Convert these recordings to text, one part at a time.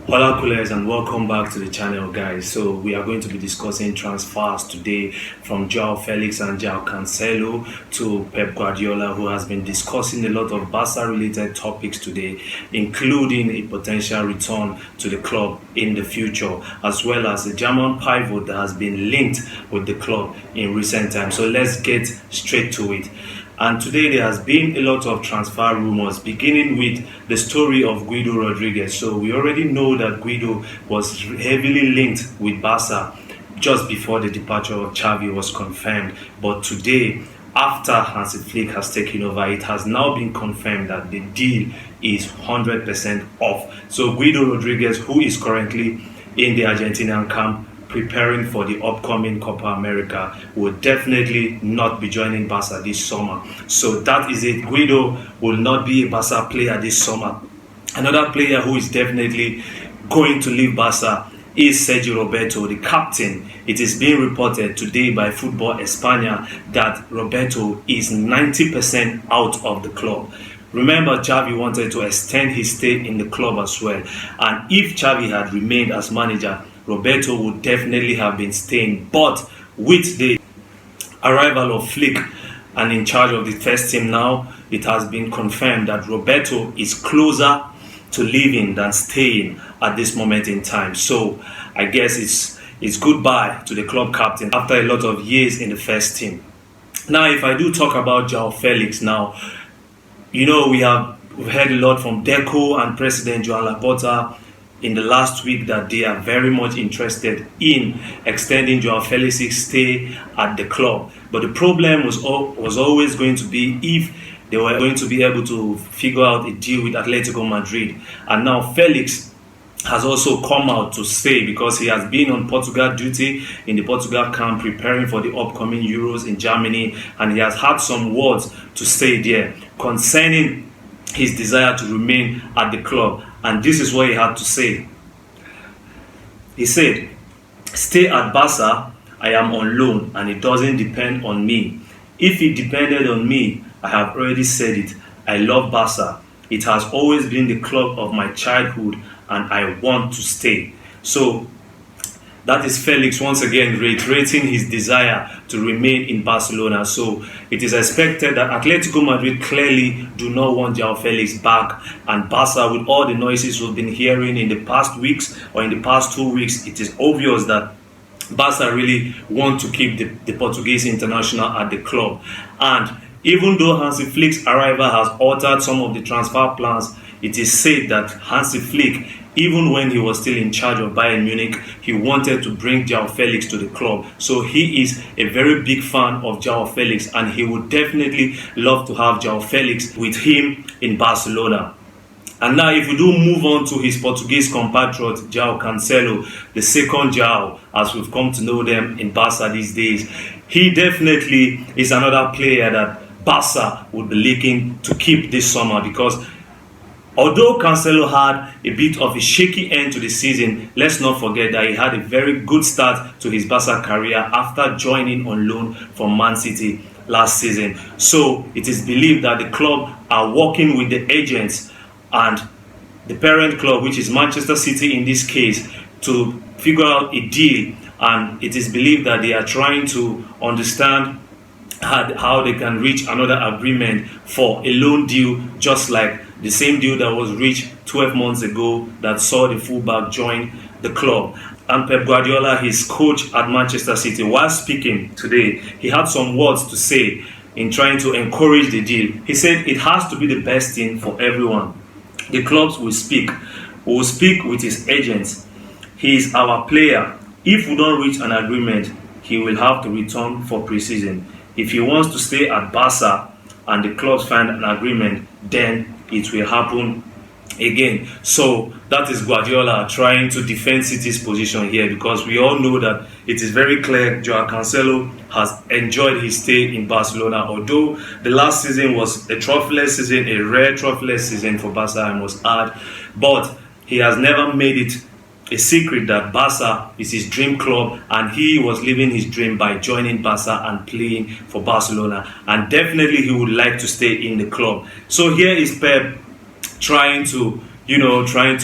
Hola coolers and welcome back to the channel, guys. So we are going to be discussing transfers today from Joao Felix and Joao Cancelo to Pep Guardiola, who has been discussing a lot of Barca related topics today, including a potential return to the club in the future, as well as a German pivot that has been linked with the club in recent times. So let's get straight to it. And today there has been a lot of transfer rumors, beginning with the story of Guido Rodriguez. So we already know that Guido was heavily linked with Barca just before the departure of Xavi was confirmed. But today, after Hansi Flick has taken over, it has now been confirmed that the deal is 100% off. So Guido Rodriguez, who is currently in the Argentinian camp, preparing for the upcoming Copa America, will definitely not be joining Barca this summer. So that is it. Guido will not be a Barca player this summer. Another player who is definitely going to leave Barca is Sergi Roberto, the captain. It is being reported today by Football España that Roberto is 90% out of the club. Remember, Xavi wanted to extend his stay in the club as well. And if Xavi had remained as manager, Roberto would definitely have been staying. But with the arrival of Flick and in charge of the first team now, it has been confirmed that Roberto is closer to leaving than staying at this moment in time. So I guess it's goodbye to the club captain after a lot of years in the first team. Now, if I do talk about Joao Felix now, we've heard a lot from Deco and President Joan Laporta in the last week that they are very much interested in extending Joao Felix's stay at the club. But the problem was always going to be if they were going to be able to figure out a deal with Atletico Madrid. And now Felix has also come out to say, because he has been on Portugal duty in the Portugal camp preparing for the upcoming Euros in Germany, and he has had some words to say there concerning his desire to remain at the club. And this is what he had to say. He said, "Stay at Barca, I am on loan and it doesn't depend on me. If it depended on me, I have already said it. I love Barca. It has always been the club of my childhood and I want to stay." So that is Felix once again reiterating his desire to remain in Barcelona. So it is expected that Atletico Madrid clearly do not want Joao Felix back. And Barca, with all the noises we've been hearing in the past weeks or in the past 2 weeks, it is obvious that Barca really want to keep the Portuguese international at the club. And even though Hansi Flick's arrival has altered some of the transfer plans, it is said that Hansi Flick, even when he was still in charge of Bayern Munich, he wanted to bring Joao Felix to the club. So he is a very big fan of Joao Felix and he would definitely love to have Joao Felix with him in Barcelona. And now if we do move on to his Portuguese compatriot, Joao Cancelo, the second Joao, as we've come to know them in Barca these days, he definitely is another player that Barca would be looking to keep this summer, because although Cancelo had a bit of a shaky end to the season, let's not forget that he had a very good start to his Barca career after joining on loan from Man City last season. So it is believed that the club are working with the agents and the parent club, which is Manchester City in this case, to figure out a deal. And it is believed that they are trying to understand how they can reach another agreement for a loan deal, just like the same deal that was reached 12 months ago that saw the fullback join the club. And Pep Guardiola, his coach at Manchester City, while speaking today, he had some words to say in trying to encourage the deal. He said it has to be the best thing for everyone. The clubs will speak. We will speak with his agents. He is our player. If we don't reach an agreement, he will have to return for pre-season. If he wants to stay at Barca and the clubs find an agreement, then it will happen again. So that is Guardiola trying to defend City's position here, because we all know that it is very clear Joao Cancelo has enjoyed his stay in Barcelona. Although the last season was a trophyless season, a rare trophyless season for Barca, I must add, but he has never made it a secret that Barca is his dream club, and he was living his dream by joining Barca and playing for Barcelona, and definitely he would like to stay in the club. So here is Pep trying to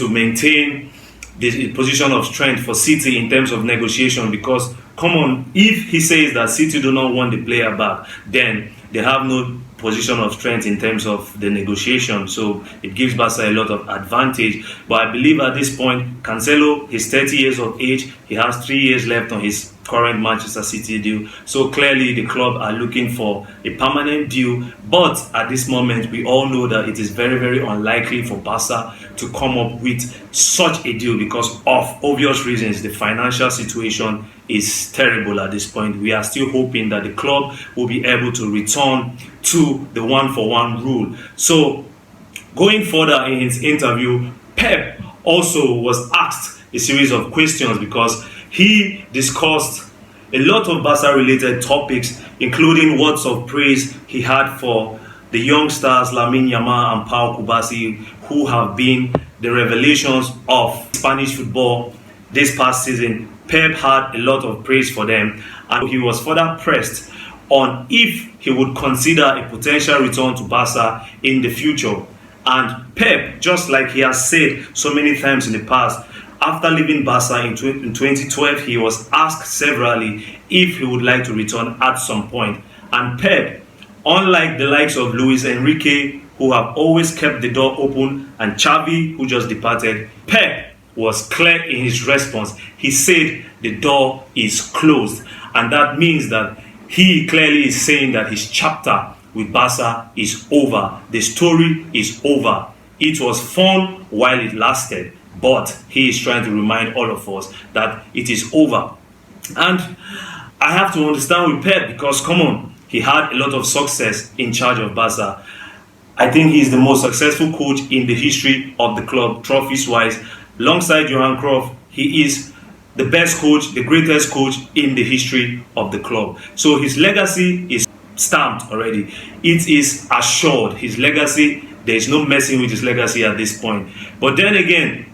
maintain the position of strength for City in terms of negotiation, because come on, if he says that City do not want the player back, then they have no position of strength in terms of the negotiation, so it gives Barca a lot of advantage. But I believe at this point, Cancelo, he's 30 years of age, he has 3 years left on his current Manchester City deal, so clearly the club are looking for a permanent deal. But at this moment, we all know that it is very, very unlikely for Barca to come up with such a deal because of obvious reasons. The financial situation is terrible at this point. We are still hoping that the club will be able to return to the one-for-one rule. So going further in his interview, Pep also was asked a series of questions because he discussed a lot of Barca-related topics, including words of praise he had for the young stars Lamine Yamal and Pau Kubasi, who have been the revelations of Spanish football this past season. Pep had a lot of praise for them, and he was further pressed on if he would consider a potential return to Barca in the future. And Pep, just like he has said so many times in the past, after leaving Barca in 2012, he was asked severally if he would like to return at some point. And Pep, unlike the likes of Luis Enrique, who have always kept the door open, and Xavi, who just departed, Pep was clear in his response. He said the door is closed, and that means that he clearly is saying that his chapter with Barca is over. The story is over. It was fun while it lasted, but he is trying to remind all of us that it is over. And I have to understand with Pep because, come on, he had a lot of success in charge of Barca. I think he's the most successful coach in the history of the club, trophies-wise. Alongside Johan Cruyff, he is the best coach, the greatest coach in the history of the club. So his legacy is stamped already. It is assured. His legacy, there is no messing with his legacy at this point. But then again,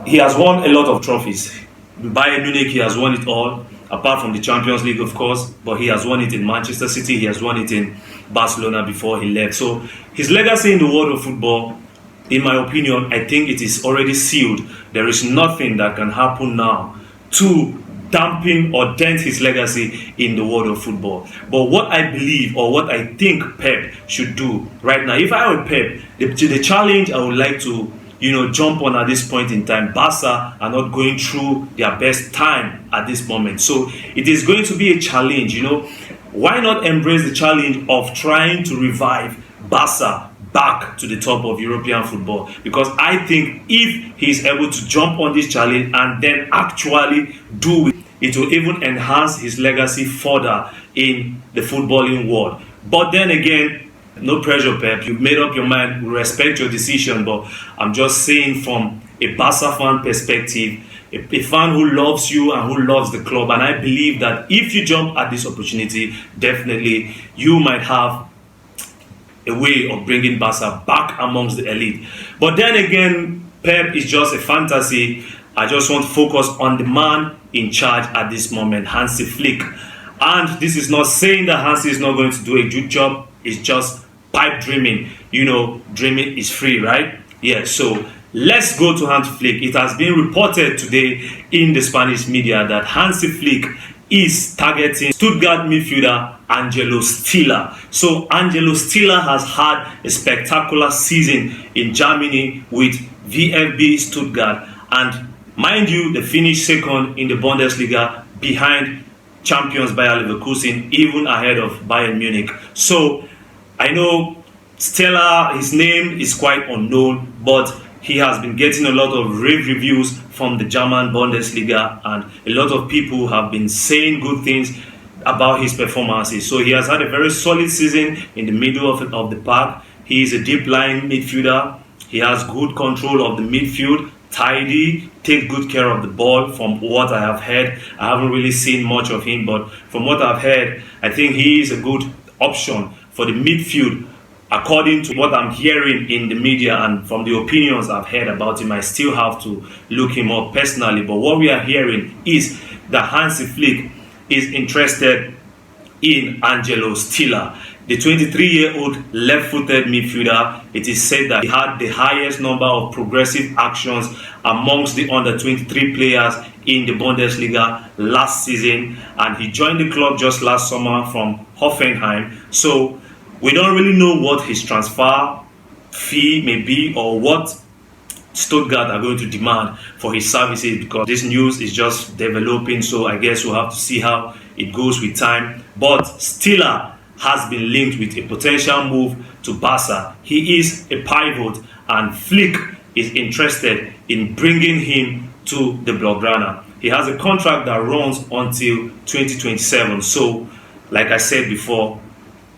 he has won a lot of trophies. In Bayern Munich, he has won it all, apart from the Champions League, of course. But he has won it in Manchester City. He has won it in Barcelona before he left. So his legacy in the world of football, in my opinion, I think it is already sealed. There is nothing that can happen now to dampen or dent his legacy in the world of football. But what I believe, or what I think Pep should do right now, if I were Pep, the challenge I would like to jump on at this point in time, Barca are not going through their best time at this moment. So it is going to be a challenge, Why not embrace the challenge of trying to revive Barca back to the top of European football? Because I think if he's able to jump on this challenge and then actually do it, it will even enhance his legacy further in the footballing world. But then again, no pressure, Pep. You've made up your mind. We respect your decision, but I'm just saying from a Barca fan perspective, a fan who loves you and who loves the club, and I believe that if you jump at this opportunity, definitely you might have a way of bringing Barca back amongst the elite. But then again, Pep is just a fantasy. I just want to focus on the man in charge at this moment, Hansi Flick. And this is not saying that Hansi is not going to do a good job. It's just pipe dreaming. Dreaming is free, right? Yeah, so let's go to Hansi Flick. It has been reported today in the Spanish media that Hansi Flick is targeting Stuttgart midfielder Angelo Stiller. So Angelo Stiller has had a spectacular season in Germany with VfB Stuttgart, and mind you, they finished second in the Bundesliga behind champions Bayer Leverkusen, even ahead of Bayern Munich. So I know Stiller, his name is quite unknown, but he has been getting a lot of rave reviews from the German Bundesliga, and a lot of people have been saying good things about his performances. So he has had a very solid season in the middle of the park. He is a deep line midfielder. He has good control of the midfield, tidy, take good care of the ball from what I have heard. I haven't really seen much of him, but from what I've heard, I think he is a good option for the midfield. According to what I'm hearing in the media and from the opinions I've heard about him, I still have to look him up personally. But what we are hearing is that Hansi Flick is interested in Angelo Stiller. the 23-year-old left-footed midfielder, it is said that he had the highest number of progressive actions amongst the under-23 players in the Bundesliga last season, and he joined the club just last summer from Hoffenheim. So we don't really know what his transfer fee may be or what Stuttgart are going to demand for his services, because this news is just developing, so I guess we'll have to see how it goes with time. But Stiller has been linked with a potential move to Barca. He is a pivot, and Flick is interested in bringing him to the Blaugrana. He has a contract that runs until 2027, so like I said before,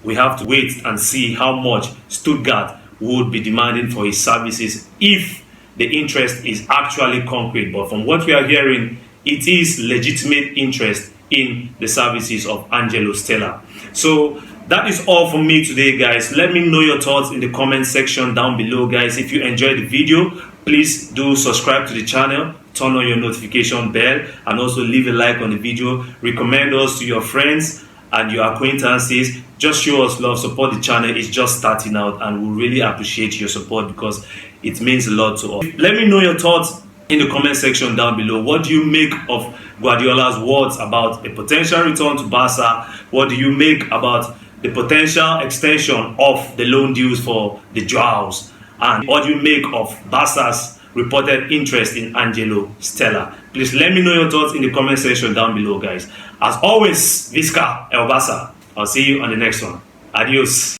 we have to wait and see how much Stuttgart would be demanding for his services if the interest is actually concrete. But from what we are hearing, it is legitimate interest in the services of Angelo Stiller. So that is all for me today, guys. Let me know your thoughts in the comment section down below, guys. If you enjoyed the video, please do subscribe to the channel, turn on your notification bell, and also leave a like on the video. Recommend us to your friends and your acquaintances. Just show us love, support the channel. It's just starting out, and we really appreciate your support because it means a lot to us. Let me know your thoughts in the comment section down below. What do you make of Guardiola's words about a potential return to Barca? What do you make about the potential extension of the loan deals for the Joaos? And what do you make of Barca's reported interest in Angelo Stiller? Please let me know your thoughts in the comment section down below, guys. As always, Visca El Barca. I'll see you on the next one. Adios.